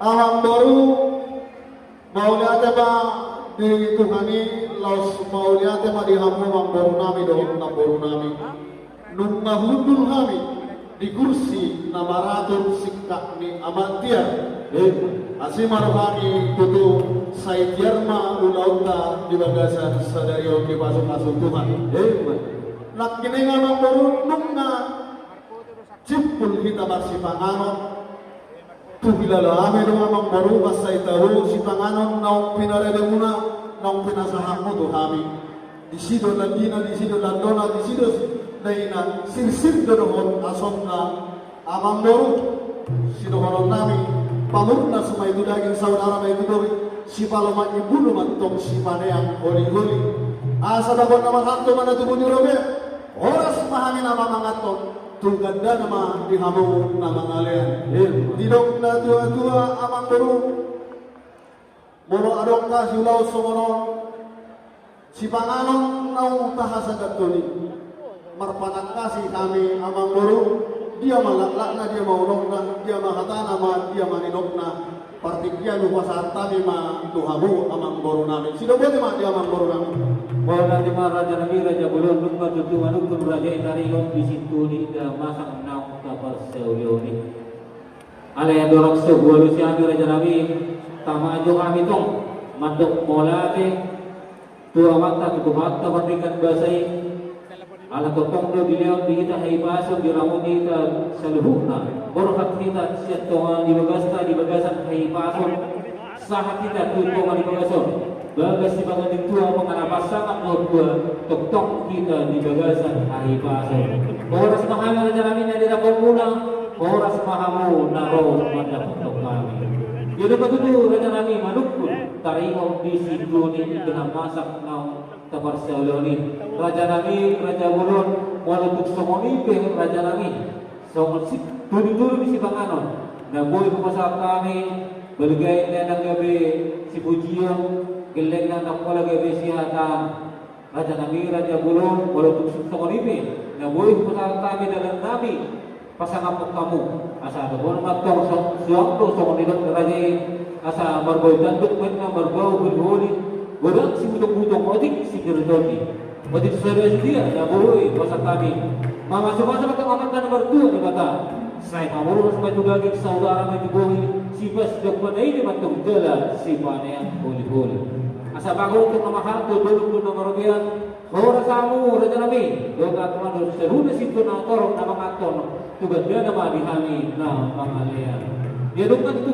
Ahang baru mau lihat apa di Tuhani laus mau lihat apa di hamu mamboru nami doon na boru nami nung nahundul kami di kursi na maraton sikak ni amatia asimar kami tutu saitiarma ulauta di bagasan sadario di pasok-pasok Tuhan nakiningan mamboru nung na cipul kita marsipanganon tuhilala ame do amang baru basay taru si panganon naong pinarede muna naong pinasahan mo to kami disido landina disido landona disido dayna sirsir do doon asom na amang baru sidohonon namin pamurna sa may dudaging saudara may dudori si palaman ibuno man tong si panayang holi-holi asa dapat naman hanto man na tubunyo robe oras mahamin ang mga tong tungganda nama di hamu nama ngalian didok na tua-tua amang baru moro adok ka siulaw sumono si panganon nau tahasa katuli marpanak kasi kami amang baru dia malaklak na dia maulok na dia makatana ma dia maninok na partikya lupa saat kami ma tuhamu amang baru namin sino bote ma dia amang baru namin Wala di Raja Nabi Raja Bulon lumba tutu manukun Raja Itarion di situ di masang naung kapal seulioni. Alaya dorong sebuah siami Raja Nabi tama ajo kami tong mandok molate tua mata tutu mata berikan basai ala totong do dileon di kita hai baso di ramu kita saluhna borkat kita setongan di bagasan hai baso sahat kita tutongan di bagasan bagas di bangun tua menganapasangan dua tok kita di bagasan hari pasir. Oras mahamu Raja Nabi na dirapon muna, oras mahamu naro mandap tok kami. Jadi betul Raja Nabi manukun taringo di situ ni dengan masak nau tabar seuloni. Raja Nabi Raja Bulon walutuk somoni pe Raja Nabi. Somon sip dulu di sibanganon. Na boy pasal kami bergaya na gabi si Bujion geleng na nakola gabi sihata Raja Nabi Raja Bulon walau tuk sokonipe na boy pasal kami dalam nabi pasangapok kamu asa ada bon matong suamdo sokonidot raja asa marboy danduk met na marbau berholi godang si butok-butok odik si gerjoti odik serius dia na boy pasal kami mama coba amat nomor 2 di kata saya pamurus maju lagi saudara maju bohi si pas dokter ini matung jela si panayang holi-holi asa bago untuk namahal to dulu nomor bian ora samu Raja Nabi doga komando seruna situ na torong na mga tono tugas dia nama dihami na pangalian dia dukan itu